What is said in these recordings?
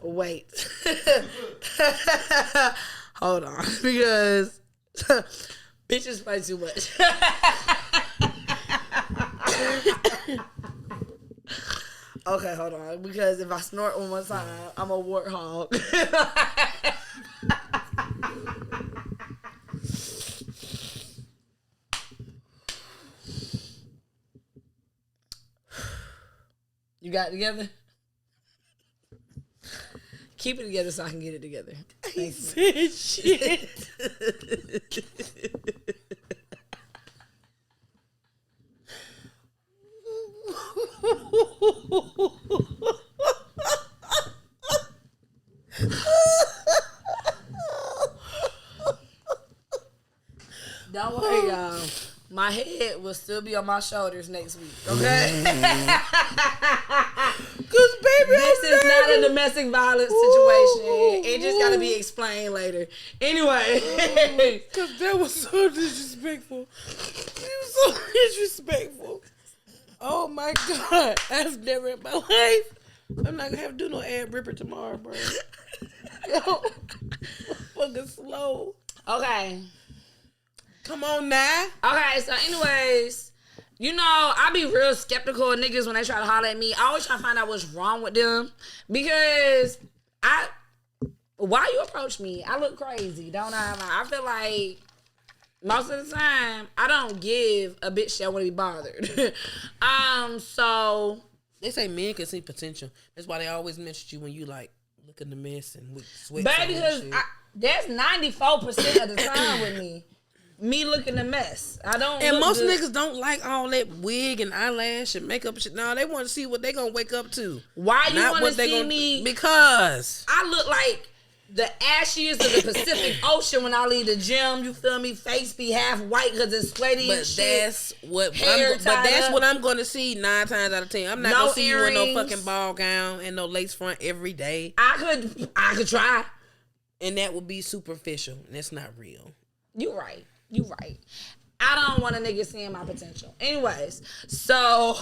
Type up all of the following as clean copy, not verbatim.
Wait. Hold on. Because bitches play too much. Okay, hold on. Because if I snort one more time, I'm a warthog. You got it together? Keep it together so I can get it together. He said shit. Don't worry, y'all. My head will still be on my shoulders next week, okay? Because, baby, this is not a domestic violence situation. It just got to be explained later. Anyway. Because that was so disrespectful. It was so disrespectful. Oh, my God. I've never in my life. I'm not going to have to do no ad ripper tomorrow, bro. Yo, fucking slow. Okay. Come on now. Okay, so anyways, you know, I be real skeptical of niggas when they try to holler at me. I always try to find out what's wrong with them. Because why you approach me? I look crazy, don't I? I feel like most of the time, I don't give a bitch that want to be bothered. So they say men can see potential. That's why they always mention you when you like look in the mess and with sweat. Baby, because that's 94% of the time with me. Me looking a mess. I don't. And most good. niggas don't like all that wig and eyelash and makeup shit. No, they want to see what they gonna wake up to. Why you want to see me? Because I look like the ashes of the Pacific Ocean when I leave the gym. You feel me? Face be half white because it's sweaty and shit. That's what I'm gonna see 9 times out of 10. I'm not gonna see you in no fucking ball gown and no lace front every day. I could try, and that would be superficial. That's not real. You right. I don't want a nigga seeing my potential. Anyways, so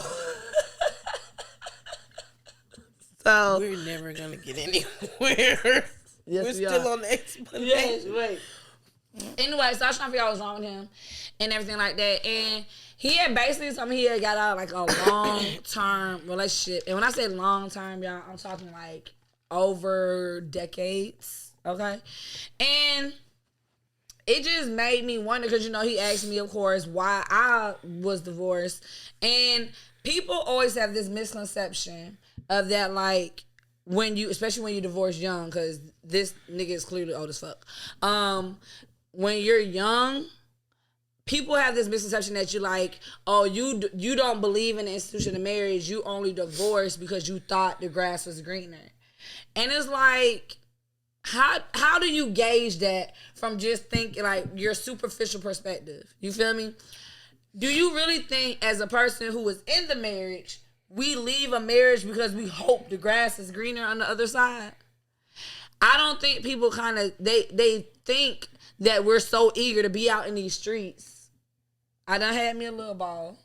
we're never gonna get anywhere. Yes, we're still on the explanation. Yes, wait. Anyway, so I was trying to figure out what's wrong with him and everything like that. And he had basically told me he had got out like a long-term relationship. And when I say long-term, y'all, I'm talking like over decades, okay? And it just made me wonder because, you know, he asked me, of course, why I was divorced. And people always have this misconception of that, like, especially when you divorce young, because this nigga is clearly old as fuck. When you're young, people have this misconception that you like, oh, you don't believe in the institution of marriage. You only divorced because you thought the grass was greener. And it's like, how do you gauge that from just thinking like your superficial perspective? You feel me? Do you really think as a person who is in the marriage, we leave a marriage because we hope the grass is greener on the other side? I don't think people they think that we're so eager to be out in these streets. I done had me a little ball.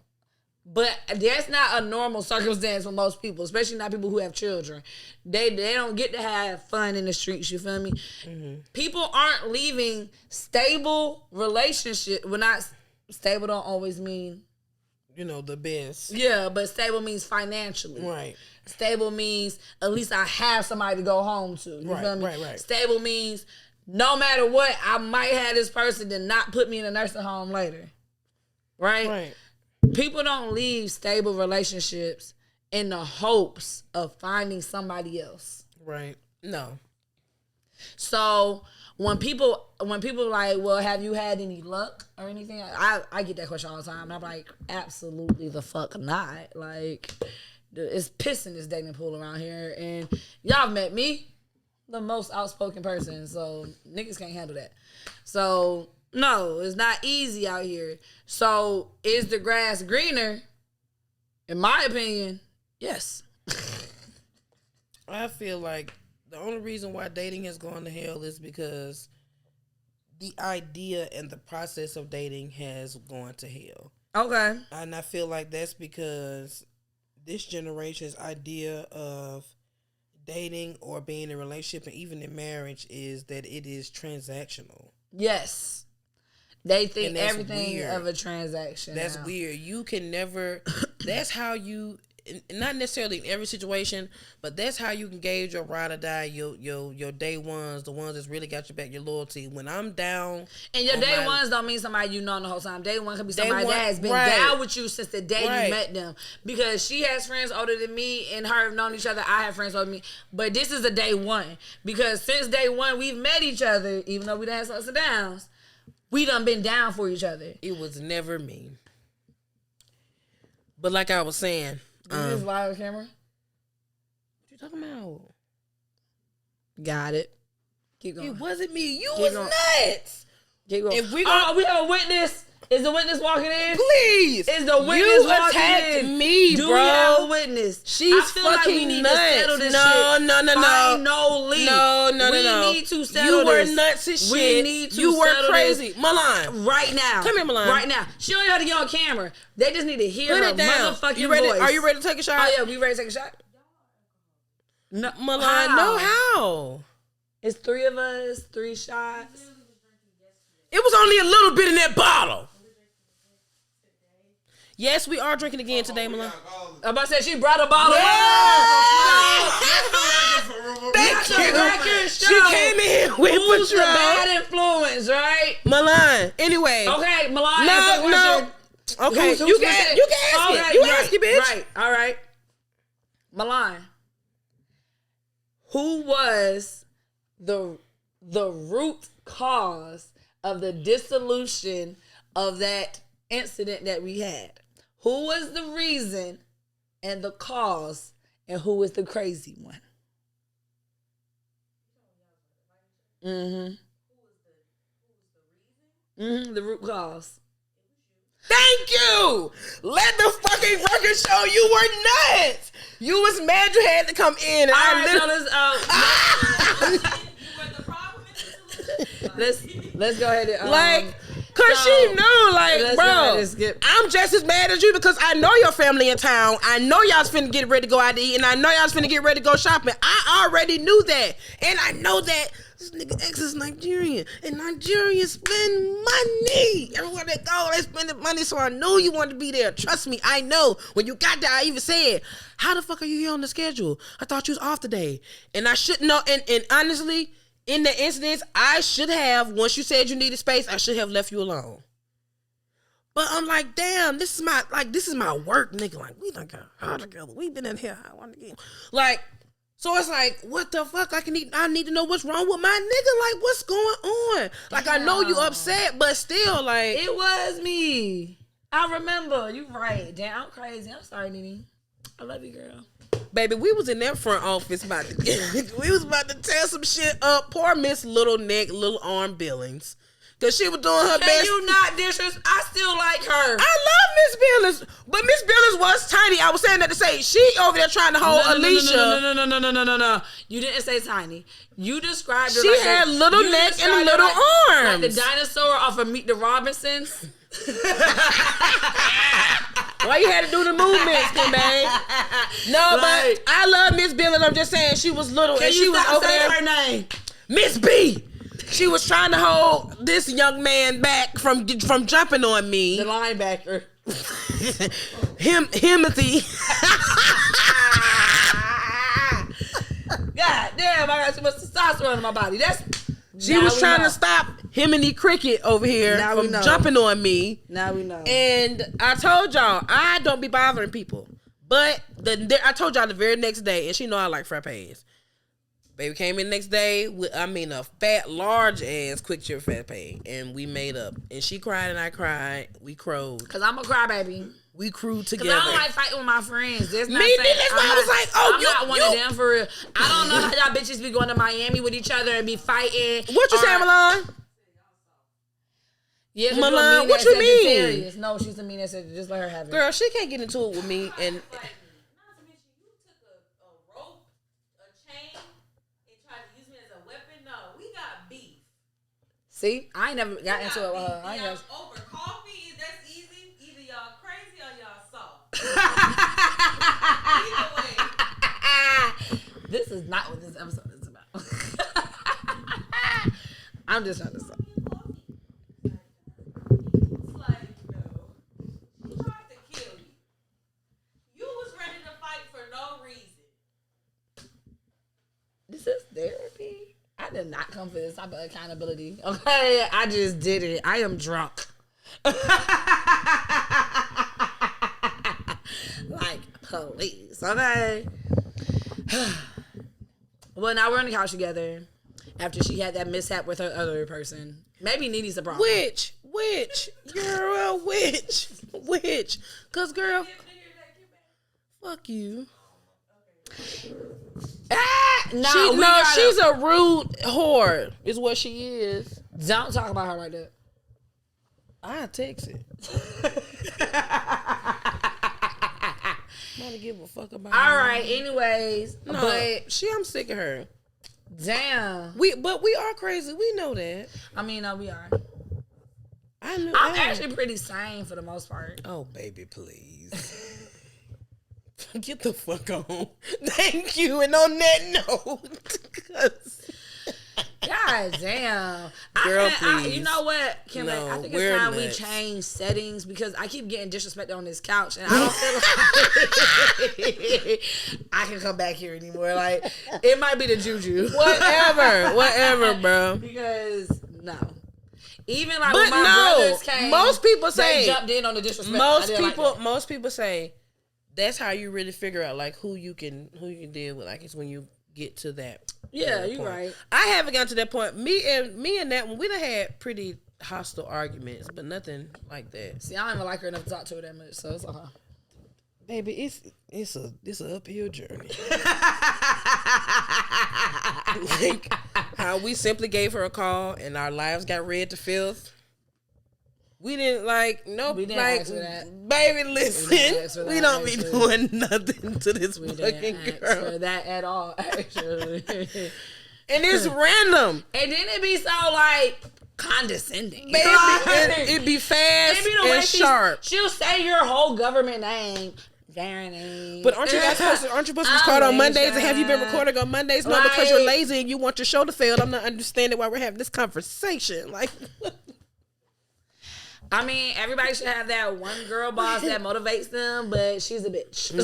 But that's not a normal circumstance for most people, especially not people who have children. They don't get to have fun in the streets, you feel me? Mm-hmm. People aren't leaving stable relationship. Well, not stable don't always mean, you know, the best. Yeah, but stable means financially. Right. Stable means at least I have somebody to go home to. You feel me? Right. Stable means no matter what, I might have this person to not put me in a nursing home later. Right. People don't leave stable relationships in the hopes of finding somebody else. Right. No. So when people like, well, have you had any luck or anything? I get that question all the time. And I'm like, absolutely the fuck not. Like, it's pissing this dating pool around here. And y'all have met me, the most outspoken person. So niggas can't handle that. So no, it's not easy out here. So, is the grass greener? In my opinion, yes. I feel like the only reason why dating has gone to hell is because the idea and the process of dating has gone to hell. Okay. And I feel like that's because this generation's idea of dating or being in a relationship and even in marriage is that it is transactional. Yes. They think everything weird. of a transaction. That's now. weird. You can never. That's how you. Not necessarily in every situation, but that's how you can gauge your ride or die, your day ones, the ones that's really got your back, your loyalty. When I'm down, and your day ones don't mean somebody you know the whole time. Day one could be somebody that has been down with you since the day you met them. Because she has friends older than me, and her have known each other. I have friends older than me, but this is a day one because since day one we've met each other, even though we done had some ups and downs. We done been down for each other. It was never me. But like I was saying. Is this live camera? What you talking about? Got it. Keep going. It wasn't me. You was nuts. Keep going. If we we have a witness. Is the witness walking in? Please. Is the witness walking in? Me, Do bro. we have a witness? She's I feel fucking like we need nuts. to settle this No. Find no leak. No. We need to settle this. You were this. nuts as shit. We need to You were settle crazy. this Milan. right now. Come here, Milan. Right now. She don't have to get on camera. They just need to hear Put her it down. motherfucking You ready? voice. Are you ready to take a shot? Oh, yeah. We ready to take a shot? No. Milan, no, how? It's 3 of us, 3 shots. It was only a little bit in that bottle. Yes, we are drinking again today, Milan. I'm about to say she brought a bottle. Thank you. She came in with Who's the Patron. bad influence, right? Milan. Anyway. Okay, Milan. No. Okay, you can ask it. You ask it, bitch. Right. All right. Milan. Who was the root cause of the dissolution of that incident that we had? Who was the reason and the cause, and who was the crazy one? The root cause. Thank you. Let the fucking record show you were nuts. You was mad you had to come in. And let's go ahead and cause she knew, bro, I'm just as mad as you because I know your family in town. I know y'all's finna get ready to go out to eat, and I know y'all's finna get ready to go shopping. I already knew that, and I know that this nigga X is Nigerian, and Nigerians spend money. Everywhere they go, they spending money, so I knew you wanted to be there. Trust me, I know. When you got there, I even said, how the fuck are you here on the schedule? I thought you was off today. And I should know, and honestly, in the incidents, I should have, once you said you needed space, I should have left you alone. But I'm like, damn, this is my work, nigga. Like, we done got hard together. We been in here. So it's like, what the fuck? I need to know what's wrong with my nigga. Like, what's going on? Like, I know you upset, but still, like. It was me. I remember. You right. Damn, I'm crazy. I'm sorry, Nene. I love you, girl. Baby, we was in that front office we was about to tear some shit up. Poor Miss Little Neck, Little Arm Billings. Cause she was doing her best. Can you not disrespect? I still like her. I love Miss Billings. But Miss Billings was tiny. I was saying that to say she over there trying to hold Alicia. No. You didn't say tiny. You described her she like had little neck and little arms. Like the dinosaur off of Meet the Robinsons. Why you had to do the movements, then, babe? No, but I love Miss Billings. I'm just saying she was little and she was over there. Her name? Miss B. She was trying to hold this young man back from jumping on me. The linebacker. Timothy. God damn, I got too much testosterone in my body. She was trying to stop him and the cricket over here from jumping on me. Now we know. And I told y'all, I don't be bothering people. But I told y'all the very next day, and she know I like frappes. Baby came in next day with, a fat, large ass quick trip frappe, and we made up. And she cried and I cried. We crowed. Cause I'm a crybaby. We crewed together. Cause I don't like fighting with my friends. That's not me, that's why I was like, I'm not one of them for real. I don't know how y'all bitches be going to Miami with each other and be fighting. What you saying, Milan? Yeah, Milan, what you mean? No, she's a mean ass. Just let her have it. Girl, she can't get into it with me and. See, I ain't never got into it with her. Over coffee, that's easy. Either y'all This is not what this episode is about. I'm just trying to say. This is therapy. I did not come for this type of accountability. Okay, I just did it. I am drunk. Like police. Okay. Well, now we're on the couch together. After she had that mishap with her other person, maybe Nene's the problem. Which? You're a witch. Cause girl, fuck you. No, she's a rude whore, is what she is. Don't talk about her like that. I text it. Not to give a fuck about All her. right, anyways. No, but I'm sick of her. Damn. We are crazy. We know that. I mean, no, we are. I'm actually pretty sane for the most part. Oh, baby, please. Get the fuck on. Thank you. And on that note, God damb. Girl, please. You know what, Kim? No, I think we're it's time nuts. we change settings because I keep getting disrespected on this couch and I don't feel like I can come back here anymore. Like, it might be the juju. Whatever, bro. Because, no. Even like But when my brothers came, most people say, they jumped in on the disrespect. Most people say that's how you really figure out like who you can deal with. Like it's when you get to that. Yeah, you're point. right. I haven't gotten to that point. Me and that one, we done had pretty hostile arguments, but nothing like that. See, I don't even like her enough to talk to her that much, so it's okay. Baby, it's an uphill journey. Like how we simply gave her a call and our lives got read to filth. We didn't We didn't like, ask for that. Baby, listen, we don't be doing nothing to this We fucking didn't girl. ask for that at all, actually. And it's random. And then it be so like condescending. Baby, it be fast and sharp. She'll say your whole government name. Darren. But aren't you supposed to be called on Mondays? And have you been recording on Mondays? No, because you're lazy and you want your show to fail. I'm not understanding why we're having this conversation. Like, I mean, everybody should have that one girl boss that motivates them, but she's a bitch. No,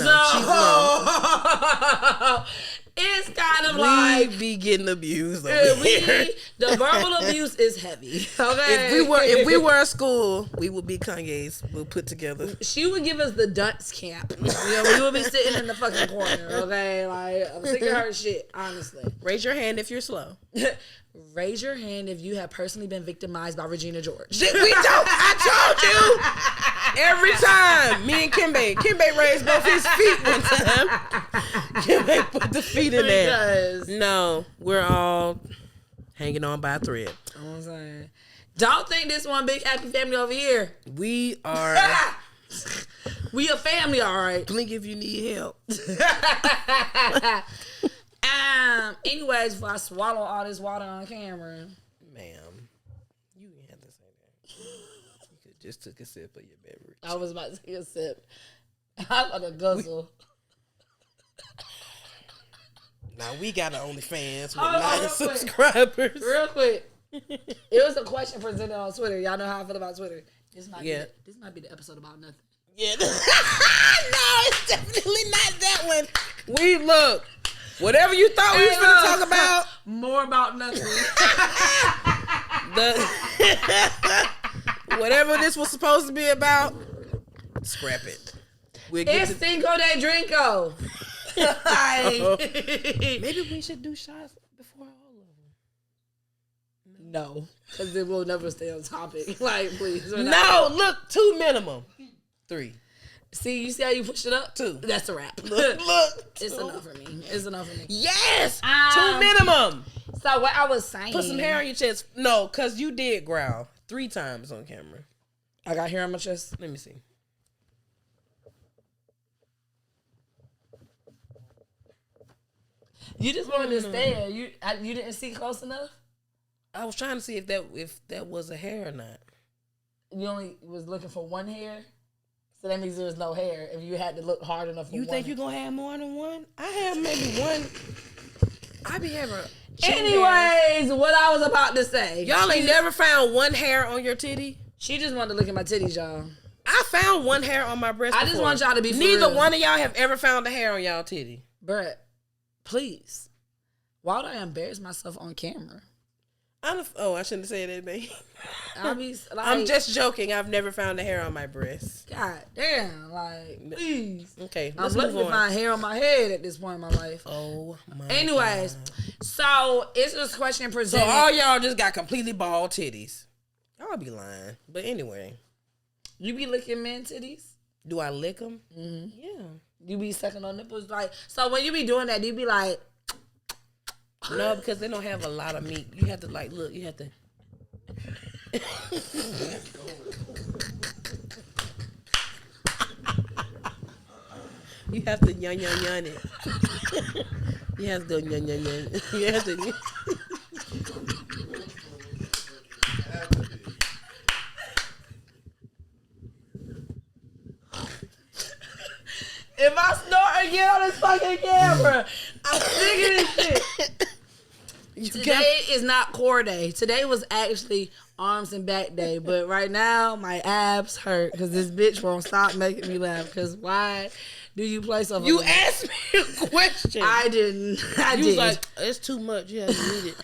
It's kind of like we be getting abused over here. The verbal abuse is heavy. Okay, If we were a school, we would be Kanye's. We'll put together. She would give us the dunce camp. We would be sitting in the fucking corner. Okay, like I'm sick of her shit. Honestly, Raise your hand if you're slow. Raise your hand if you have personally been victimized by Regina George. We don't. I told you. Every time. Me and Kimbe raised both his feet one time. Kimbe put the feet in there. No, we're all hanging on by a thread. I'm saying. Don't think this one big happy family over here. We are. We a family, all right. Blink if you need help. Anyways, before I swallow all this water on camera. Ma'am, you didn't have to say that. You could just took a sip of your beverage. I was about to take a sip. I got a guzzle. Now we got an OnlyFans with Hold on, 9 real quick. subscribers. Real quick. It was a question presented on Twitter. Y'all know how I feel about Twitter. This might be the episode about nothing. Yeah. No, it's definitely not that one. We look. Whatever you thought we was going to talk about. More about nothing. Whatever this was supposed to be about, scrap it. It's Cinco de Drinko. Maybe we should do shots before all of them. No, because it will never stay on topic. Like, please. No, look, 2 minimum. 3. See, you see how you pushed it up? 2. That's a wrap. Look. It's enough for me. It's enough for me. Yes! 2 minimum. So what I was saying. Put some hair on your chest. No, because you did growl 3 times on camera. I got hair on my chest. Let me see. You just wanted to stare. You didn't see close enough? I was trying to see if that was a hair or not. You only was looking for one hair? So that means there's no hair if you had to look hard enough for You one. think you're gonna have more than one? I have maybe one. I be having. Anyways, what I was about to say. Y'all ain't never found one hair on your titty? She just wanted to look at my titties, y'all. I found one hair on my breast. I just want y'all to be for Neither real. one of y'all have ever found a hair on y'all titty. Bruh, please. Why would I embarrass myself on camera? I shouldn't have said that, babe. I'll be like, I'm just joking. I've never found a hair on my breast. God damn, like, please. Okay, I'm let's looking move to on. find hair on my head at this point in my life. Oh my Anyways, God. so it's this question So presented. all y'all just got completely bald titties. Y'all be lying. But anyway. You be licking men titties? Do I lick them? Mm-hmm. Yeah. You be sucking on nipples? Like, so when you be doing that, do you be like... No, because they don't have a lot of meat. You have to like, look, you have to... You have to yun it. You have to yun. You have to... If I snort again on this fucking camera, I'm sick of this shit. Today is not core day. Today was actually arms and back day. But right now, my abs hurt because this bitch won't stop making me laugh. Because why do you play so You asked me a question. I didn't. I You did. was like, it's too much. You have to eat it.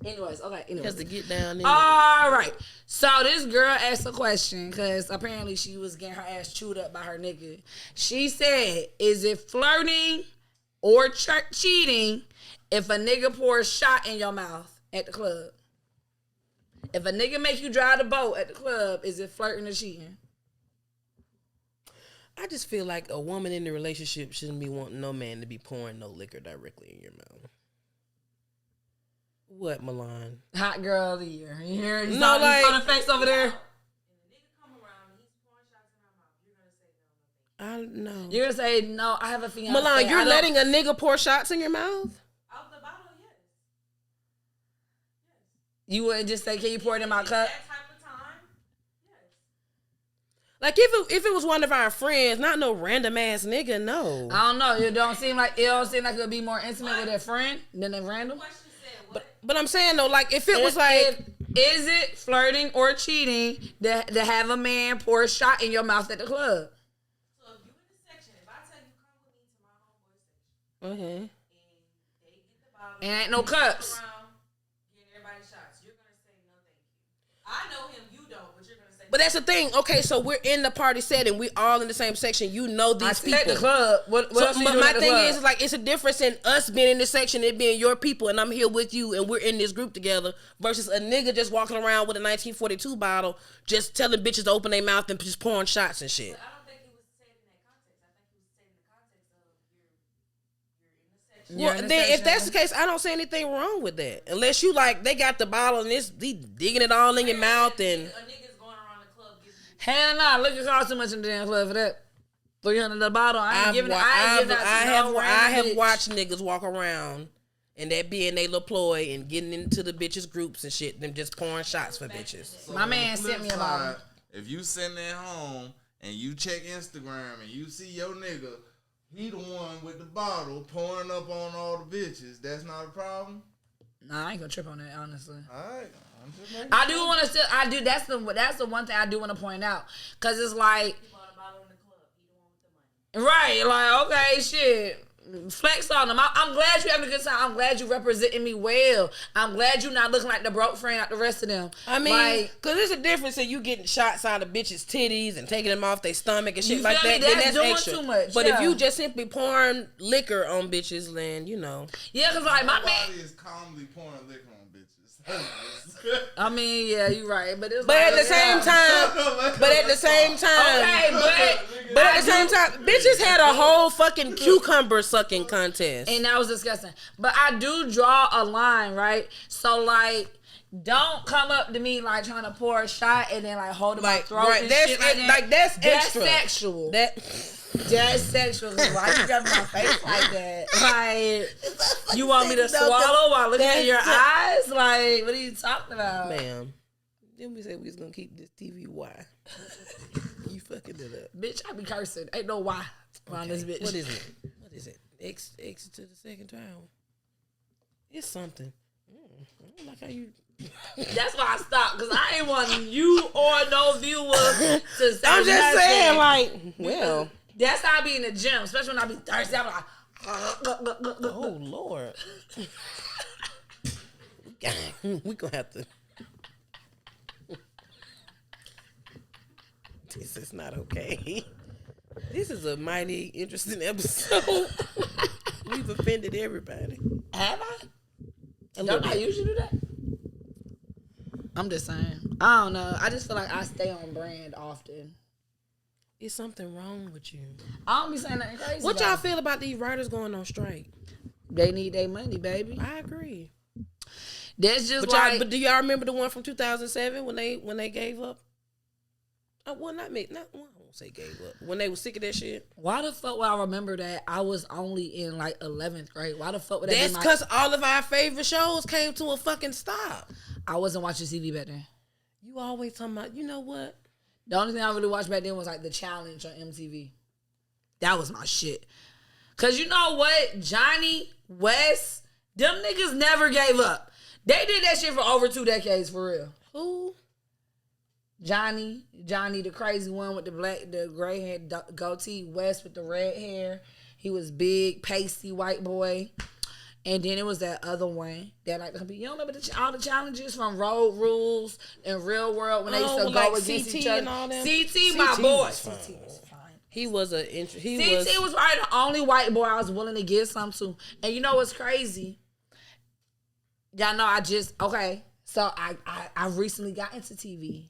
Anyways, okay. You Anyways. have to get down there. All right. So this girl asked a question because apparently she was getting her ass chewed up by her nigga. She said, is it flirting or cheating if a nigga pours shot in your mouth at the club? If a nigga make you drive the boat at the club, is it flirting or cheating? I just feel like a woman in the relationship shouldn't be wanting no man to be pouring no liquor directly in your mouth. What, Milan? Hot girl of the year. You hear? You No, saw, like- you saw the face over there? I know. You're going to say, no, I have a fiance. Milan, you're letting a nigga pour shots in your mouth? Out the bottle, yes. You wouldn't just say, can you pour it in my cup? That type of time, yes. Like, if it was one of our friends, not no random ass nigga, no. I don't know. It don't seem like it would be more intimate with a friend than a random. Question said, what? But I'm saying, though, like, if it was like... Is it flirting or cheating to have a man pour a shot in your mouth at the club? So if you in the section, if I tell you come with me to my homeboy section, Okay. and they get the bottle, And ain't no cups. around, getting everybody shots, you're gonna say no, thank you. I know him, you don't, but you're gonna say. But that's the thing. Okay, so we're in the party setting. We all in the same section. You know I these see people. at the club. What So, else are you but doing my at the thing club? is like, it's a difference in us being in this section and it being your people, and I'm here with you, and we're in this group together, versus a nigga just walking around with a 1942 bottle, just telling bitches to open their mouth and just pouring shots and shit. But I don't think he was said in that context. I think he was said in the context of you're in the section. You're Well, in the then if section. that's the case, I don't see anything wrong with that. Unless you like, they got the bottle and they digging it all in your mouth and. A nigga's going around the club giving you. Hell nah, look, it costs too much in the damn club for that. 300 a bottle. I ain't giving that. I ain't giving that to no I random have bitch. watched niggas walk around and that being they little ploy and getting into the bitches groups and shit, them just pouring shots for bitches. So My on the man flip sent me a side, bottle. If you sitting at home and you check Instagram and you see your nigga, he the one with the bottle pouring up on all the bitches, that's not a problem? Nah, I ain't gonna trip on that, honestly. Alright. I'm just making I do want to still. I do. That's the one thing I do want to point out, cause it's like, He bought a bottle in the club. He the one with the money. right, like okay, shit. Flex on them. I'm glad you having a good time. I'm glad you representing me well. I'm glad you not looking like the broke friend like the rest of them. I mean, like, cause there's a difference in you getting shots out of bitches' titties and taking them off their stomach and shit You like feel me? that. Then That's that's doing extra. too much, But yeah. if you just simply pouring liquor on bitches, then you know. yeah, cause like my man. Nobody is calmly pouring liquor on bitches. I mean, yeah, you're right, but it's But like, at the same time, okay, but at the same time, bitches had a whole fucking cucumber sucking contest. and that was disgusting. But I do draw a line, right? So like, don't come up to me like trying to pour a shot and then like hold my Like, throat right, and that's shit like it, that. like, that's extra. Sexual. That's sexual. Why you grabbing my face like that? Like, you want me to swallow while looking in your eyes? Like, what are you talking about? ma'am. Then we said we was gonna keep this TV wide. You fucking it up. Bitch, I be cursing. Ain't no why around this bitch. What is it? What is it? Exit to the second trial. It's something. I don't like how you. That's why I stopped, because I ain't want you or no viewer to say I'm just nothing. saying, like, well. That's how I be in the gym, especially when I be thirsty. I'm like, Oh, Lord. We gonna have to. This is not okay. This is a mighty interesting episode. We've offended everybody. have I? A little Don't I bit. usually do that? I'm just saying. I don't know. I just feel like I stay on brand often. Is something wrong with you? I don't be saying nothing crazy. What though. y'all feel about these writers going on strike? They need their money, baby. I agree. That's just But like. but do y'all remember the one from 2007 when they gave up? Well, I won't say gave up. When they was sick of that shit. Why the fuck would I remember that? I was only in like 11th grade. Why the fuck would that That's be because all of our favorite shows came to a fucking stop. I wasn't watching TV back then. You always talking about, you know what? The only thing I really watched back then was like The Challenge on MTV. That was my shit. Cause you know what? Johnny, West, them niggas never gave up. They did that shit for over 2 decades, for real. Who? Johnny, the crazy one with the gray hair goatee. West with the red hair. He was big, pasty white boy. And then it was that other one that like compete. You don't remember all the challenges from Road Rules and Real World when they used to go like against CT each other? and all them? CT, my CT boy. was fine. CT was fine. He was CT was probably the only white boy I was willing to give some to. And you know what's crazy? Y'all know so I recently got into TV.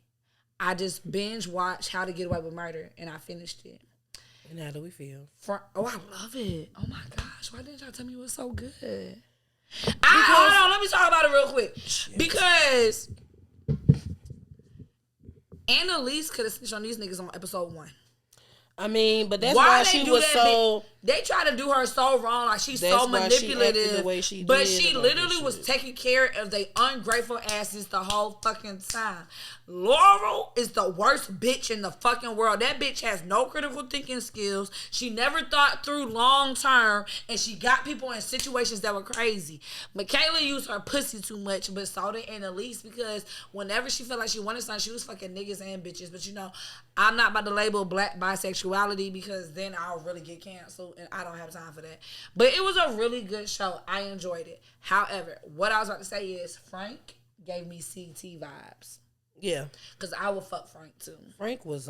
I just binge watched How to Get Away with Murder, and I finished it. And how do we feel? I love it. Oh my gosh, why didn't y'all tell me it was so good? Hold on, let me talk about it real quick. Because Annalise could have snitched on these niggas on episode 1. I mean, but that's why she was so. They try to do her so wrong, like she's That's so why she manipulative. acted the way she but did she about literally this was shit. taking care of they ungrateful asses the whole fucking time. Laurel is the worst bitch in the fucking world. That bitch has no critical thinking skills. She never thought through long term, and she got people in situations that were crazy. Michaela used her pussy too much, but so did Annalise, because whenever she felt like she wanted something, she was fucking niggas and bitches. But you know, I'm not about to label black bisexuality, because then I'll really get canceled, and I don't have time for that. But it was a really good show. I enjoyed it. However, what I was about to say is Frank gave me CT vibes. Yeah, Cause I would fuck Frank too. Frank was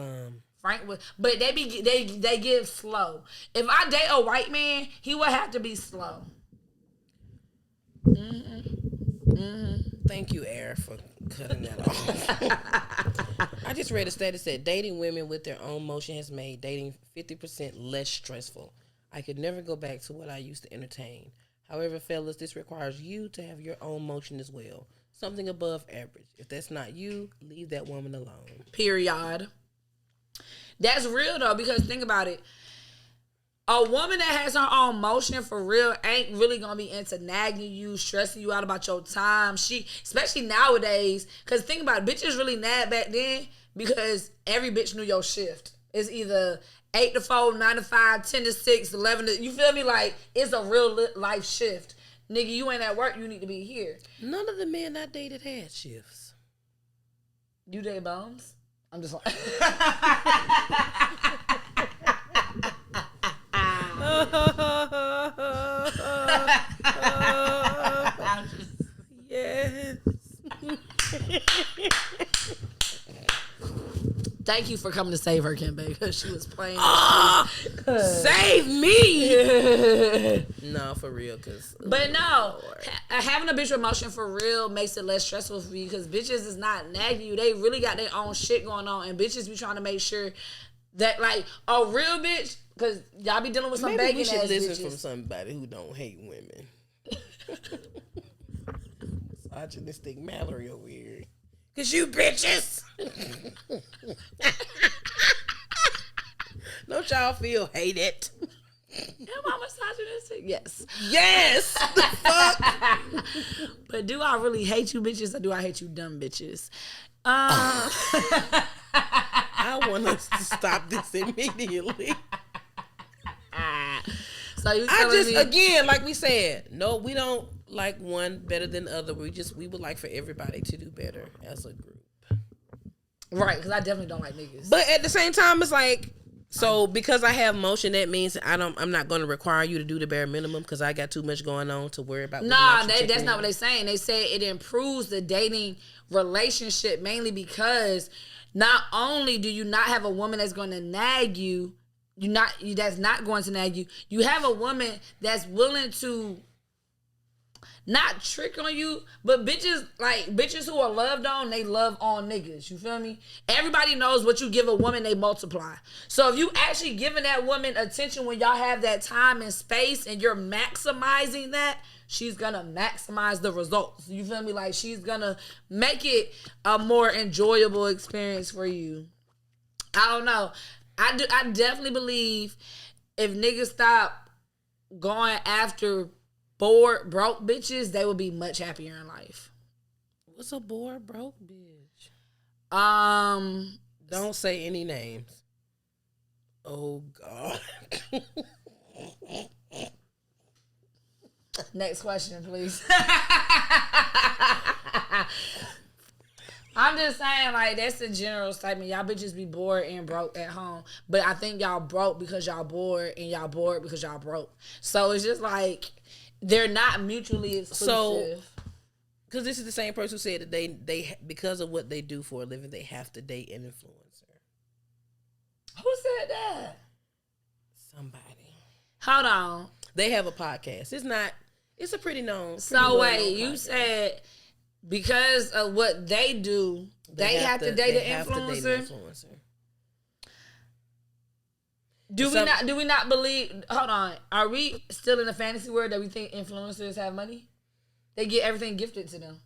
But they give slow. If I date a white man, he would have to be slow. Thank you, Air, for cutting that off. I just read a status that dating women with their own motion has made dating 50% less stressful. I could never go back to what I used to entertain. However, fellas, this requires you to have your own motion as well. Something above average. If that's not you, leave that woman alone. Period. That's real though, because think about it. A woman that has her own motion for real ain't really gonna be into nagging you, stressing you out about your time. Especially nowadays, because think about it, bitches really nag back then because every bitch knew your shift. It's either 8 to 4, 9 to 5, 10 to 6, 11 to, you feel me? Like, it's a real life shift. Nigga, you ain't at work, you need to be here. None of the men I dated had shifts. You date bums? I'm just like... Yes. Thank you for coming to save her, Kimbe, because she was playing. Save me! No, for real, cause. But no, having a bitch with motion for real makes it less stressful for you, because bitches is not nagging you. They really got their own shit going on, and bitches be trying to make sure that, like, a real bitch, because y'all be dealing with some Maybe begging we should ass listen bitches. from somebody who don't hate women. Misogynistic Mallory over here. Cause you bitches. Don't y'all feel hated? Am I misogynistic? Yes. Yes. The fuck? But do I really hate you bitches, or do I hate you dumb bitches? I I want us to stop this immediately. So you I telling just me again, like we said, no, we don't like one better than the other. We would like for everybody to do better as a group. right? Because I definitely don't like niggas. But at the same time, it's like, so because I have motion, that means I'm not going to require you to do the bare minimum because I got too much going on to worry about. Nah, that's not what they're saying. They say it improves the dating relationship mainly because not only do you not have a woman that's going to nag you, that's not going to nag you. You have a woman that's willing to not trick on you, but bitches who are loved on, they love on niggas. You feel me? Everybody knows what you give a woman, they multiply. So if you actually giving that woman attention when y'all have that time and space and you're maximizing that, she's gonna maximize the results. You feel me? Like she's gonna make it a more enjoyable experience for you. I don't know. I definitely believe if niggas stop going after bored, broke bitches, they would be much happier in life. What's a bored, broke bitch? Don't say any names. Oh, God. Next question, please. I'm just saying, like, that's a general statement. Y'all bitches be bored and broke at home. But I think y'all broke because y'all bored and y'all bored because y'all broke. So it's just like, they're not mutually exclusive. So, because this is the same person who said that they because of what they do for a living, they have to date an influencer. Who said that? Somebody. Hold on. They have a podcast. It's a pretty known. So wait, you said because of what they do, they have to date an influencer? Do we not believe? Hold on. Are we still in the fantasy world that we think influencers have money? They get everything gifted to them.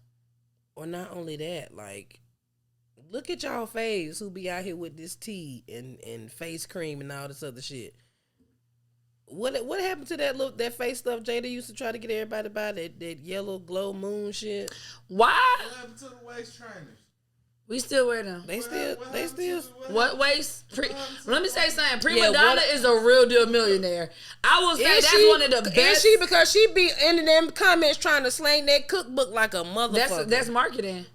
Or not only that, like, look at y'all faves who be out here with this tea and face cream and all this other shit. What happened to that face stuff Jada used to try to get everybody to buy, that yellow glow moon shit? Why? What happened to the waist trainers? We still wear them. They still. What waist? Let me say something. Prima Donna is a real deal millionaire. I will say that's one of the best. Is she? Because she be in them comments trying to slang that cookbook like a motherfucker. That's marketing.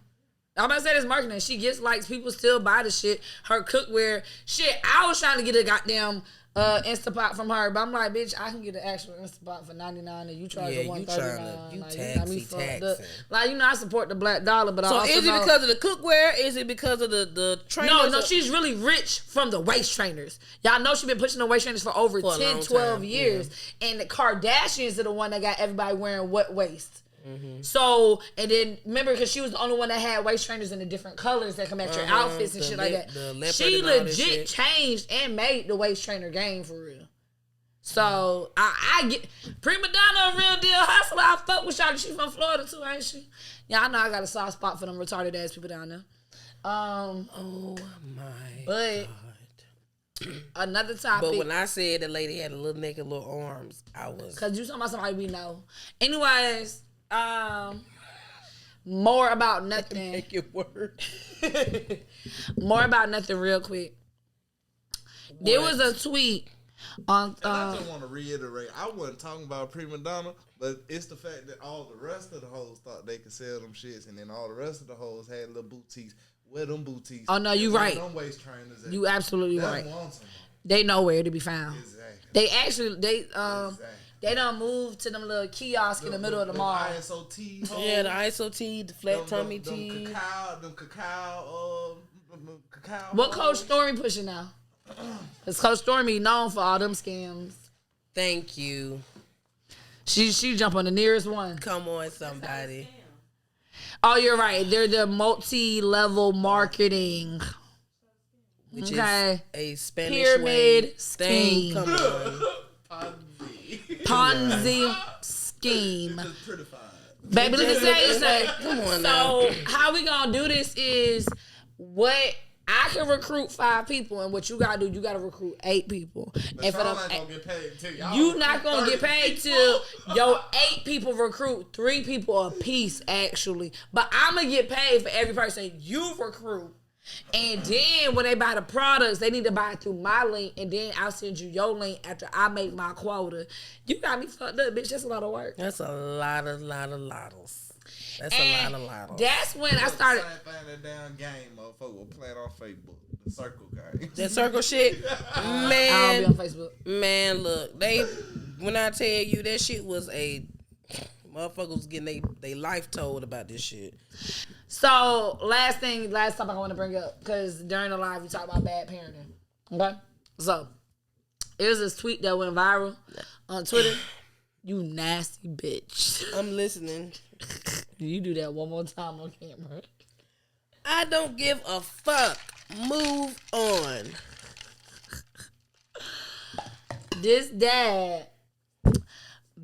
I'm about to say that's marketing. She gets likes. People still buy the shit. Her cookware. Shit, I was trying to get a goddamn Instapot from her, but I'm like, bitch, I can get an actual Instapot for $99 and you charge a $139. You taxing. Like, I support the black dollar, but I also is it because of the cookware? Is it because of the trainers? No, she's really rich from the waist trainers. Y'all know she's been pushing the waist trainers for over 10, 12 years. Yeah. And the Kardashians are the one that got everybody wearing wet waist. Mm-hmm. So, and then remember, because she was the only one that had waist trainers in the different colors that come at your outfits and shit like that. She legit changed and made the waist trainer game for real. So, I get Prima Donna, a real deal hustler. I fuck with y'all. She from Florida too, ain't she? Yeah, I know I got a soft spot for them retarded ass people down there. Oh my God. Another topic. But when I said the lady had a little neck and little arms, I was. Because you talking about somebody we know. Anyways. More about nothing. Make it work. More about nothing real quick. What? There was a tweet on I just want to reiterate, I wasn't talking about Prima Donna, but it's the fact that all the rest of the hoes thought they could sell them shits, and then all the rest of the hoes had little boutiques. Where them boutiques? Oh no, you right. Them waist trainers at. You absolutely right. They nowhere to be found. Exactly. They done moved to them little kiosks in the middle of the mall. ISO tee. Yeah, the ISO tee, the flat tummy tee. Cacao. What Coach Stormy pushing now? Because Coach Stormy known for all them scams. Thank you. She jump on the nearest one. Come on, somebody. Oh, you're right. They're the multi-level marketing. Which is a Spanish pyramid scheme. Come on. Ponzi scheme. Baby, let me say. Come on now. So how we gonna do this is what I can recruit 5 people, and what you gotta do, you gotta recruit 8 people. And for them, you not gonna get paid till your 8 people recruit 3 people a piece, actually. But I'm gonna get paid for every person you recruit. And then when they buy the products, they need to buy it through my link, and then I'll send you your link after I make my quota. You got me fucked up, bitch. That's a lot of work. That's a lot of lottles. That's And a lot of lottles. that's when I started. Same thing that damn game, motherfucker, will play it on Facebook. The circle game. That circle shit, I don't man. be on Facebook. Man, look, when I tell you that shit was motherfuckers was getting they life told about this shit. So last topic I want to bring up, because during the live we talk about bad parenting. Okay, so it was this tweet that went viral on Twitter. You nasty bitch. I'm listening. You do that one more time on camera. I don't give a fuck. Move on. This dad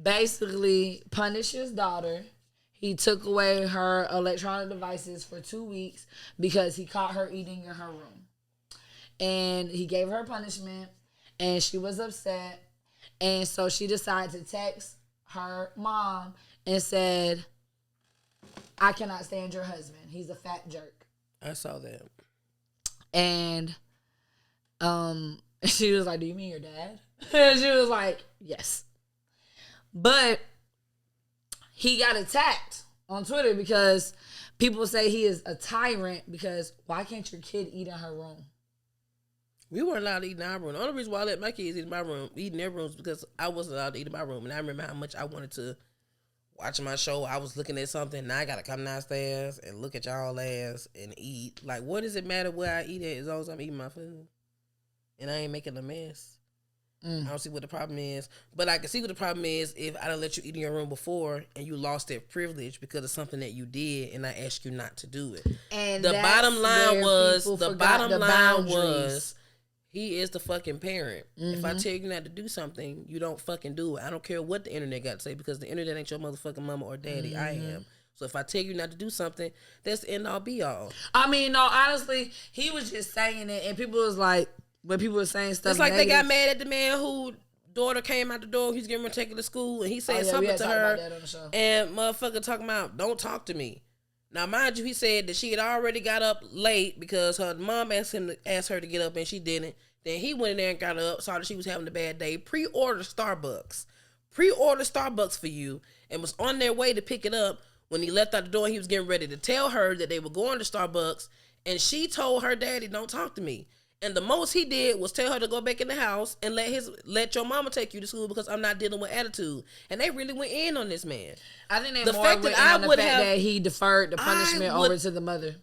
basically punished his daughter. He took away her electronic devices for 2 weeks because he caught her eating in her room. And he gave her punishment, and she was upset. And so she decided to text her mom and said, I cannot stand your husband. He's a fat jerk. I saw that. And she was like, do you mean your dad? And she was like, yes. But he got attacked on Twitter because people say he is a tyrant because why can't your kid eat in her room? We weren't allowed to eat in our room. The only reason why I let my kids eat in their rooms, because I wasn't allowed to eat in my room. And I remember how much I wanted to watch my show. I was looking at something. Now I got to come downstairs and look at y'all ass and eat. Like, what does it matter where I eat at as long as I'm eating my food? And I ain't making a mess. I don't see what the problem is. But I can see what the problem is if I done let you eat in your room before and you lost that privilege because of something that you did and I asked you not to do it. And the bottom line boundaries. was he is the fucking parent. If I tell you not to do something, you don't fucking do it. I don't care what the internet got to say, because the internet ain't your motherfucking mama or daddy. I am. So if I tell you not to do something, that's the end all be all. I mean, no, honestly, he was just saying it, and people was like, when people were saying stuff, it's like negative, they got mad at the man who daughter came out the door. He's getting ready to take her to school, and he said something to her, and motherfucker talking about, don't talk to me. Now, mind you, he said that she had already got up late because her mom asked her to get up, and she didn't. Then he went in there and got up, saw that she was having a bad day, pre-ordered Starbucks for you, and was on their way to pick it up. When he left out the door, he was getting ready to tell her that they were going to Starbucks, and she told her daddy, don't talk to me. And the most he did was tell her to go back in the house and let your mama take you to school because I'm not dealing with attitude. And they really went in on this man. I think they the more fact went that in on the fact that he deferred the punishment over to the mother.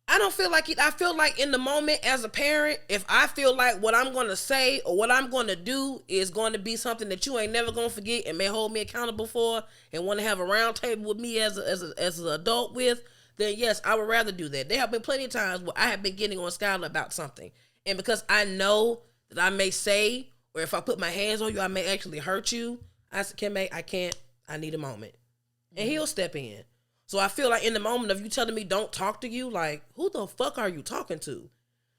I don't feel like it. I feel like in the moment as a parent, if I feel like what I'm going to say or what I'm going to do is going to be something that you ain't never going to forget and may hold me accountable for and want to have a round table with me as an adult with, then yes, I would rather do that. There have been plenty of times where I have been getting on Skylar about something. And because I know that I may say, or if I put my hands on you, I may actually hurt you, I said, I can't, I need a moment. And he'll step in. So I feel like in the moment of you telling me don't talk to you, like, who the fuck are you talking to?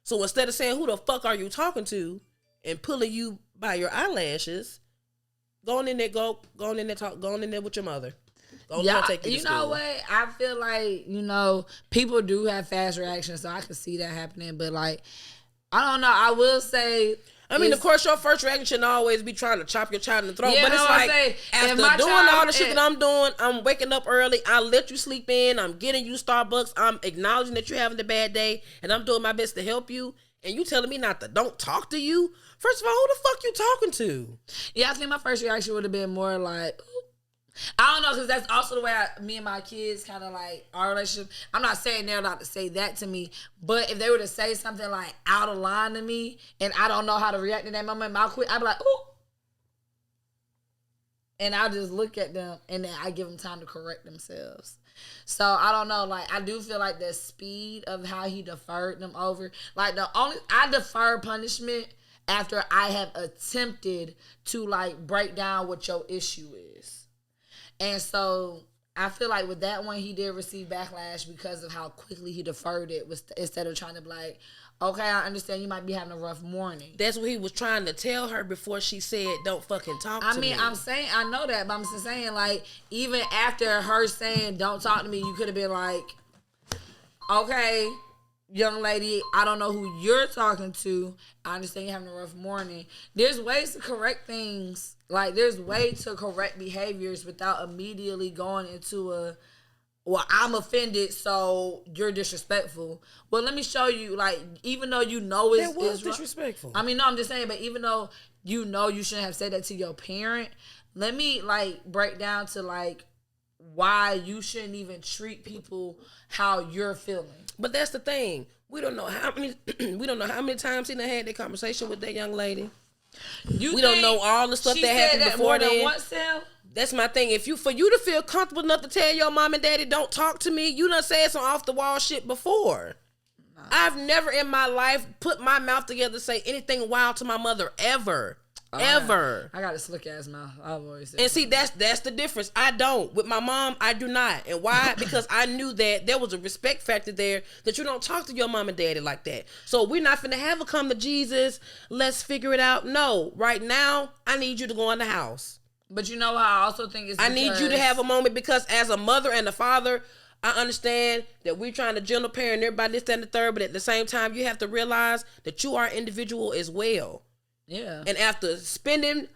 So instead of saying who the fuck are you talking to and pulling you by your eyelashes, go on in there with your mother. Yeah, you know what? I feel like, people do have fast reactions, so I can see that happening. But, like, I don't know. I will say... I mean, of course, your first reaction should always be trying to chop your child in the throat. Yeah, but it's like, after doing all the shit that I'm doing, I'm waking up early, I let you sleep in, I'm getting you Starbucks, I'm acknowledging that you're having a bad day, and I'm doing my best to help you, and you telling me not to don't talk to you? First of all, who the fuck you talking to? Yeah, I think my first reaction would have been more like... I don't know, because that's also the way me and my kids kind of like our relationship. I'm not saying they're allowed to say that to me, but if they were to say something like out of line to me and I don't know how to react in that moment, I'd be like, ooh. And I'll just look at them and then I give them time to correct themselves. So I don't know, like I do feel like the speed of how he deferred them over, like I defer punishment after I have attempted to like break down what your issue is. And so I feel like with that one, he did receive backlash because of how quickly he deferred it, instead of trying to be like, okay, I understand you might be having a rough morning. That's what he was trying to tell her before she said, don't fucking talk to me. I'm saying, I know that, but I'm just saying, like, even after her saying, don't talk to me, you could have been like, okay, young lady, I don't know who you're talking to. I understand you're having a rough morning. There's ways to correct things. Like, there's ways to correct behaviors without immediately going into well, I'm offended, so you're disrespectful. Well, let me show you, like, even though you know it's... That was disrespectful. I mean, no, I'm just saying, but even though you know you shouldn't have said that to your parent, let me, like, break down to, like, why you shouldn't even treat people how you're feeling. But that's the thing. We don't know how many times he done had that conversation with that young lady. We don't know all the stuff that happened before then. Once, that's my thing. For you to feel comfortable enough to tell your mom and daddy, don't talk to me, you done said some off the wall shit before. No. I've never in my life put my mouth together to say anything wild to my mother ever. Ever. I got a slick ass mouth. I've always said. And see, that's the difference. I don't. With my mom, I do not. And why? Because I knew that there was a respect factor there, that you don't talk to your mom and daddy like that. So we're not finna have a come to Jesus. Let's figure it out. No. Right now, I need you to go in the house. But you know what I also think is I need you to have a moment, because as a mother and a father, I understand that we're trying to gentle parent everybody, this, that, and the third, but at the same time, you have to realize that you are an individual as well. Yeah. And after spending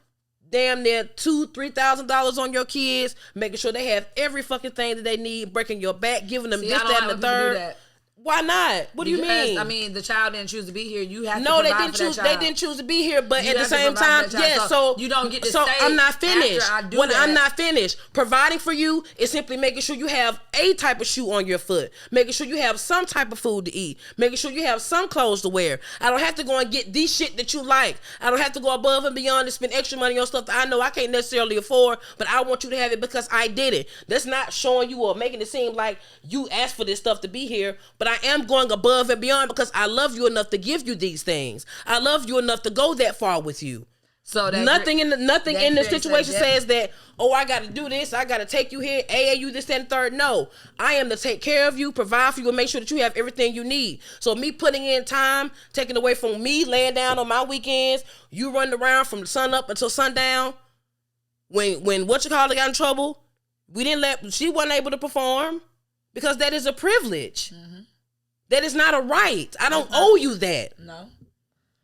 damn near $2,000-$3,000 on your kids, making sure they have every fucking thing that they need, breaking your back, giving them this, that, and the third. Why not? What do you mean? I mean, the child didn't choose to be here. You have to provide for that child. They didn't choose to be here, but at the same time, yes. So you don't get to so stay. I'm not finished. I'm not finished. Providing for you is simply making sure you have a type of shoe on your foot, making sure you have some type of food to eat, making sure you have some clothes to wear. I don't have to go and get these shit that you like. I don't have to go above and beyond and spend extra money on stuff that I know I can't necessarily afford, but I want you to have it because I did it. That's not showing you or making it seem like you asked for this stuff to be here, but I am going above and beyond because I love you enough to give you these things. I love you enough to go that far with you. So nothing in the situation says that, oh, I got to do this, I got to take you here, AAU this, that, and third. No, I am to take care of you, provide for you, and make sure that you have everything you need. So me putting in time, taking away from me laying down on my weekends, you running around from sun up until sundown. When whatchamacallit got in trouble, she wasn't able to perform because that is a privilege. Mm-hmm. That is not a right. I don't owe you that. No.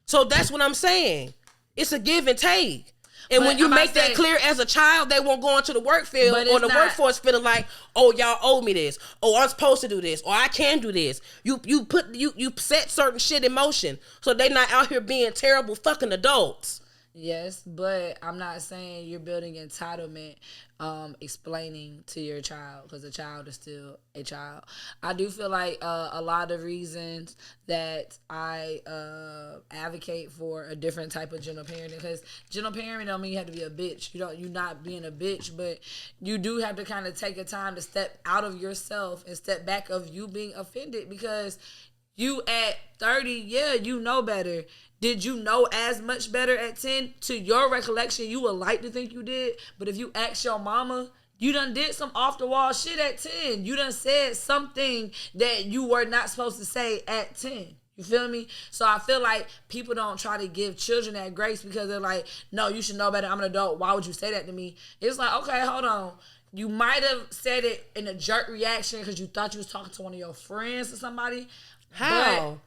So that's what I'm saying. It's a give and take. And when you make that clear as a child, they won't go into the work field or the workforce feeling like, oh, y'all owe me this. Oh, I'm supposed to do this. Or I can do this. You set certain shit in motion. So they not out here being terrible fucking adults. Yes, but I'm not saying you're building entitlement, explaining to your child, because the child is still a child. I do feel like a lot of reasons that I advocate for a different type of gentle parenting, because gentle parenting don't mean you have to be a bitch. You're not being a bitch, but you do have to kind of take a time to step out of yourself and step back of you being offended, because you at 30, yeah, you know better. Did you know as much better at 10? To your recollection, you would like to think you did. But if you ask your mama, you done did some off-the-wall shit at 10. You done said something that you were not supposed to say at 10. You feel me? So I feel like people don't try to give children that grace because they're like, no, you should know better. I'm an adult. Why would you say that to me? It's like, okay, hold on. You might have said it in a jerk reaction because you thought you was talking to one of your friends or somebody. How?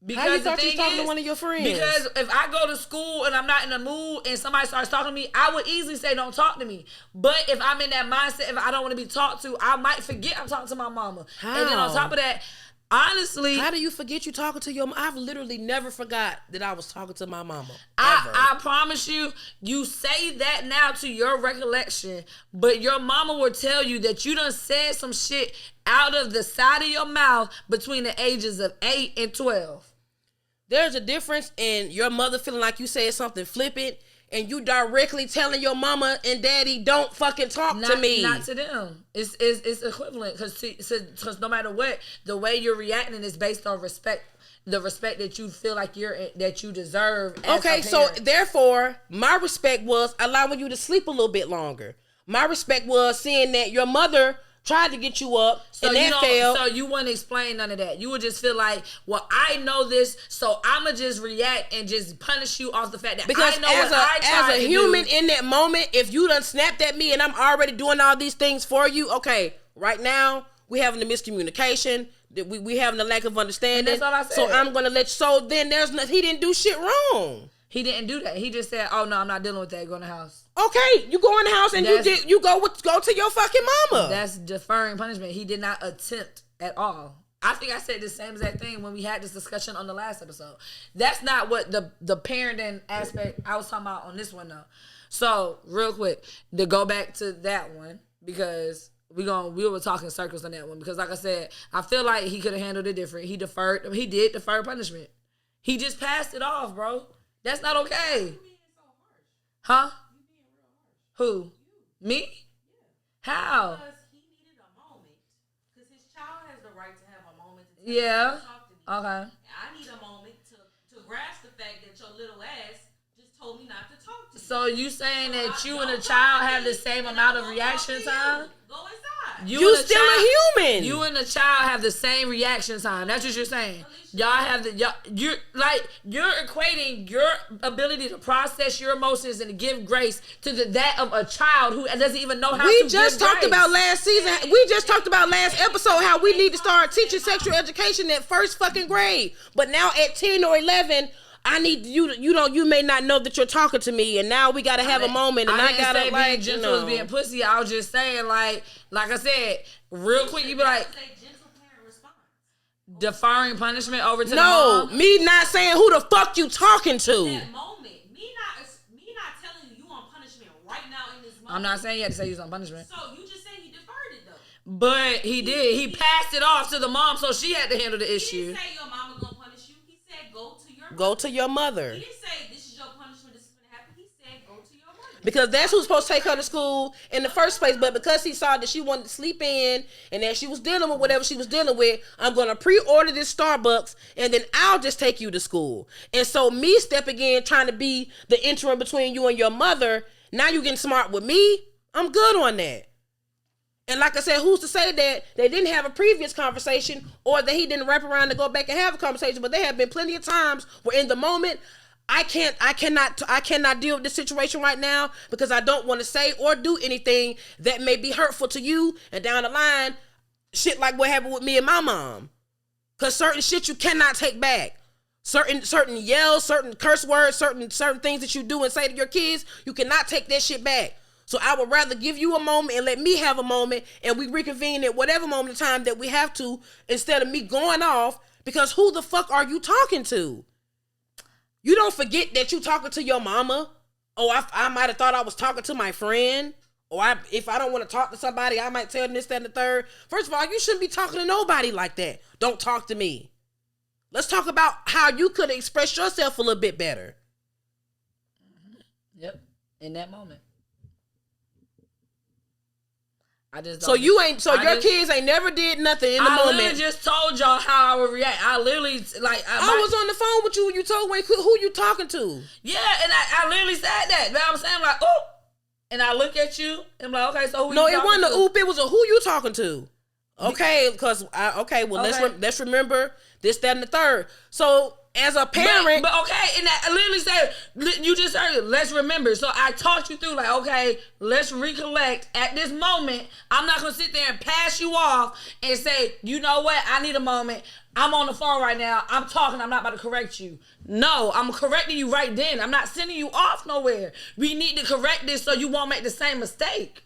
Because how you thought you was talking to one of your friends? Because if I go to school and I'm not in the mood and somebody starts talking to me, I would easily say don't talk to me. But if I'm in that mindset, if I don't want to be talked to, I might forget I'm talking to my mama. How? And then on top of that, honestly, how do you forget you talking to your mama? I've literally never forgot that I was talking to my mama. I promise you, you say that now to your recollection, but your mama will tell you that you done said some shit out of the side of your mouth between the ages of 8 and 12. There's a difference in your mother feeling like you said something flippant and you directly telling your mama and daddy, don't fucking talk to me. Not to them. It's equivalent because no matter what, the way you're reacting is based on respect. The respect that you feel like that you deserve as okay, so therefore, my respect was allowing you to sleep a little bit longer. My respect was seeing that your mother tried to get you up, and that failed. So you wouldn't explain none of that. You would just feel like, well, I know this, so I'ma just react and just punish you off the fact that because I know as a human in that moment, if you done snapped at me and I'm already doing all these things for you, okay, right now we having a miscommunication. that we having a lack of understanding. And that's all I said. So I'm gonna let you. So then he didn't do shit wrong. He didn't do that. He just said, "Oh no, I'm not dealing with that. Go in the house." Okay, you go in the house and you go to your fucking mama. That's deferring punishment. He did not attempt at all. I think I said the same exact thing when we had this discussion on the last episode. That's not what the parenting aspect I was talking about on this one though. So real quick, to go back to that one, because we were talking circles on that one, because like I said, I feel like he could have handled it different. He did defer punishment. He just passed it off, bro. That's not okay. Huh? Who? Me? How? Because he needed a moment. Because his child has the right to have a moment to talk to me. Okay. I need a moment to grasp the fact that your little ass just told me not to talk to you. So you saying that you and the child have the same amount of reaction time? Go inside. You still a human. You and the child have the same reaction time. That's what you're saying. Y'all have you're equating your ability to process your emotions and to give grace to that of a child who doesn't even know how to give grace. We just talked about last season. We just talked about last episode how we need to start teaching sexual education at first fucking grade. But now at 10 or 11, I need you may not know that you're talking to me, and now we gotta have a moment, and I gotta being gentle is being pussy. I was just saying like I said, real quick, you be like deferring punishment over to the mom. No, me not saying who the fuck you talking to. That moment, me not telling you on punishment right now in this moment. I'm not saying you had to say you was on punishment. So you just saying he deferred it though. But he did. He passed it off to the mom, so she had to handle the He issue. didn't say your mama gonna punish you. He said Go to your mother. He didn't say this is your punishment, this is gonna happen. He said go to your mother. Because that's who's supposed to take her to school in the first place. But because he saw that she wanted to sleep in and that she was dealing with whatever she was dealing with, I'm going to pre-order this Starbucks and then I'll just take you to school. And so me stepping in, trying to be the interim between you and your mother, now you getting smart with me, I'm good on that. And like I said, who's to say that they didn't have a previous conversation or that he didn't wrap around to go back and have a conversation? But there have been plenty of times where in the moment, I cannot deal with this situation right now because I don't want to say or do anything that may be hurtful to you. And down the line, shit like what happened with me and my mom. Because certain shit you cannot take back. Certain yells, certain curse words, certain things that you do and say to your kids, you cannot take that shit back. So I would rather give you a moment and let me have a moment and we reconvene at whatever moment in time that we have to instead of me going off, because who the fuck are you talking to? You don't forget that you talking to your mama. Oh, I might have thought I was talking to my friend. Or if I don't want to talk to somebody, I might tell them this, that, and the third. First of all, you shouldn't be talking to nobody like that. Don't talk to me. Let's talk about how you could express yourself a little bit better. Yep, in that moment. Your kids ain't never did nothing in the moment. I literally just told y'all how I would react. I literally I was on the phone with you when you told me who you talking to. Yeah, and I literally said that. But I'm saying like, oh, and I look at you and I'm like, okay, so who? No, you it wasn't to? a oop. It was a who you talking to. Okay, because let's remember this, that, and the third. So as a parent, but okay, and I literally said you just heard it. Let's remember. So I talked you through like, okay, let's recollect. At this moment, I'm not gonna sit there and pass you off and say, you know what? I need a moment. I'm on the phone right now. I'm talking. I'm not about to correct you. No, I'm correcting you right then. I'm not sending you off nowhere. We need to correct this so you won't make the same mistake.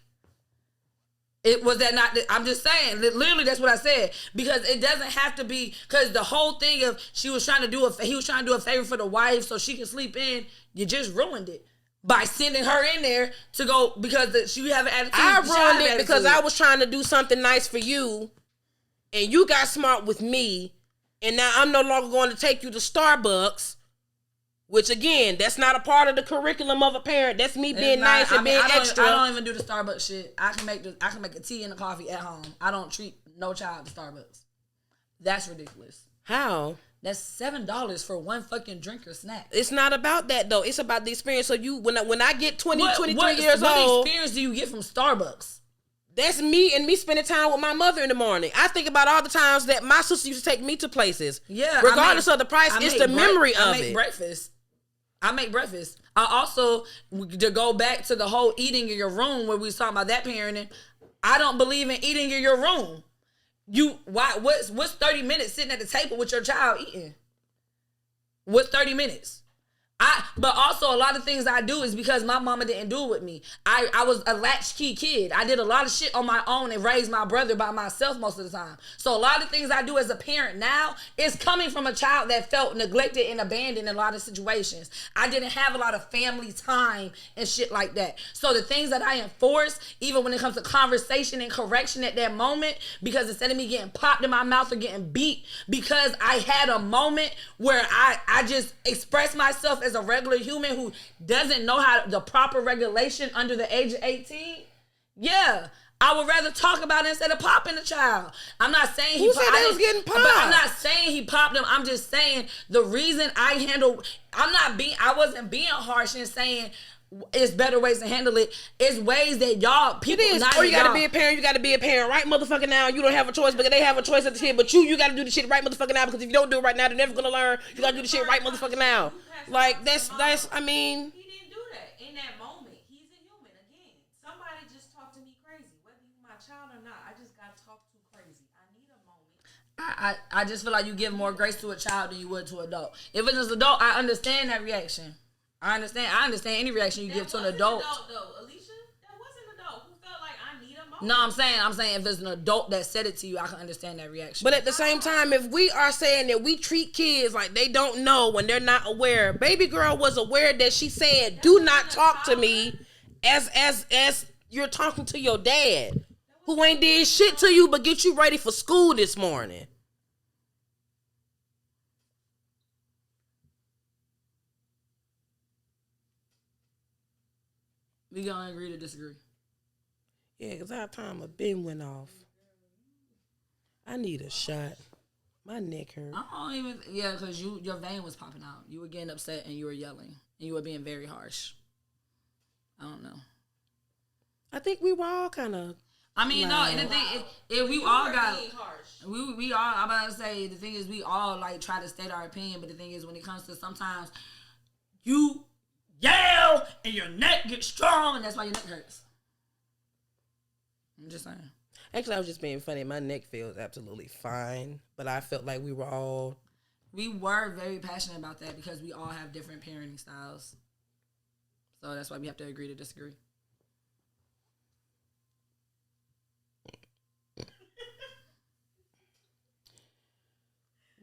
It was that not. I'm just saying. Literally, that's what I said. Because it doesn't have to be. Because the whole thing of he was trying to do a favor for the wife so she can sleep in. You just ruined it by sending her in there to go because she have an attitude. I ruined it because I was trying to do something nice for you, and you got smart with me, and now I'm no longer going to take you to Starbucks. Which again, that's not a part of the curriculum of a parent. That's me being nice and being extra. I don't even do the Starbucks shit. I can make a tea and a coffee at home. I don't treat no child to Starbucks. That's ridiculous. How? That's $7 for one fucking drink or snack. It's not about that though. It's about the experience. So when I get 23 years old, what experience do you get from Starbucks? That's me spending time with my mother in the morning. I think about all the times that my sister used to take me to places. Yeah. Regardless of the price, it's the memory of it. I make breakfast. I also, to go back to the whole eating in your room where we was talking about that parenting, I don't believe in eating in your room. What's 30 minutes sitting at the table with your child eating? What's 30 minutes? But also a lot of things I do is because my mama didn't do it with me. I was a latchkey kid. I did a lot of shit on my own and raised my brother by myself most of the time. So a lot of things I do as a parent now is coming from a child that felt neglected and abandoned in a lot of situations. I didn't have a lot of family time and shit like that. So the things that I enforce, even when it comes to conversation and correction at that moment, because instead of me getting popped in my mouth or getting beat, because I had a moment where I just expressed myself as a regular human who doesn't know how the proper regulation under the age of 18, yeah, I would rather talk about it instead of popping the child. I'm not saying he Who said they was getting popped? But I'm not saying he popped him. I'm just saying the reason I wasn't being harsh and saying it's better ways to handle it. It's ways that y'all people. It is. Or you gotta be a parent. You gotta be a parent right motherfucking now. You don't have a choice, but they have a choice at the shit. But you gotta do the shit right motherfucking now, because if you don't do it right now, they're never gonna learn. You gotta do the shit right motherfucking now. Like that's. I mean. He didn't do that in that moment. He's a human. Again, somebody just talked to me crazy. Whether you my child or not, I just got talked to crazy. I need a moment. I just feel like you give more grace to a child than you would to an adult. If it's an adult, I understand that reaction. I understand any reaction you give to an adult. Though, Alicia, that was an adult who felt like I need a moment. No, I'm saying if there's an adult that said it to you, I can understand that reaction. But at the same time, if we are saying that we treat kids like they don't know when they're not aware, baby girl was aware that she said, "Do not talk to me as you're talking to your dad, who ain't did shit to you but get you ready for school this morning." We gonna agree to disagree. Yeah, because our timer been went off. I need a shot. My neck hurt. Because your vein was popping out. You were getting upset and you were yelling. And you were being very harsh. I don't know. I think we were all kind of. I mean, no, and the thing, we all got. Harsh. We all, I'm about to say, the thing is, we all, like, try to state our opinion, but the thing is, when it comes to sometimes, you yell and your neck gets strong, and that's why your neck hurts. I'm just saying. Actually, I was just being funny. My neck feels absolutely fine, but I felt like we were very passionate about that because we all have different parenting styles. So that's why we have to agree to disagree.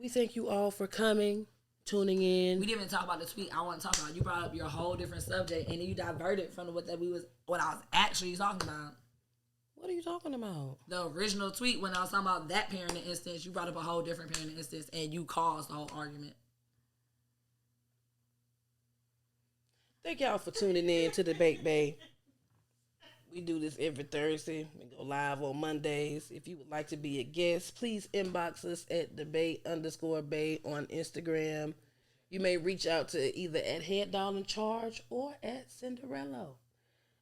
We thank you all for coming, tuning in. We didn't even talk about the tweet I want to talk about. You brought up your whole different subject, and then you diverted from what I was actually talking about. What are you talking about? The original tweet, when I was talking about that parenting instance, you brought up a whole different parenting instance, and you caused the whole argument. Thank y'all for tuning in to Debate Bay. We do this every Thursday. We go live on Mondays. If you would like to be a guest, please inbox us at debate_bay on Instagram. You may reach out to either at Head Doll in Charge or at Cinderella.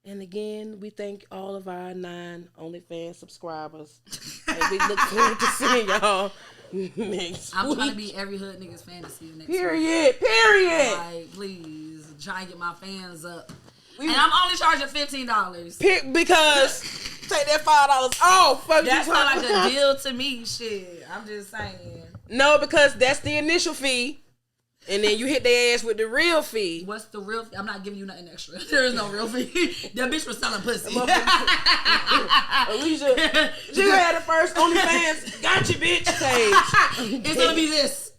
And again, we thank all of our 9 OnlyFans subscribers. And we look forward to seeing y'all next I'm week. trying to be every hood nigga's fantasy next Period. week. Period. Like, please, try and get my fans up. And I'm only charging $15. Because take that $5 off. That's not like a deal to me. Shit, I'm just saying. No, because that's the initial fee. And then you hit their ass with the real fee. What's the real fee? I'm not giving you nothing extra. There is no real fee. That bitch was selling pussy. Alicia, she had the first OnlyFans. Got you, bitch. Page. It's gonna be this.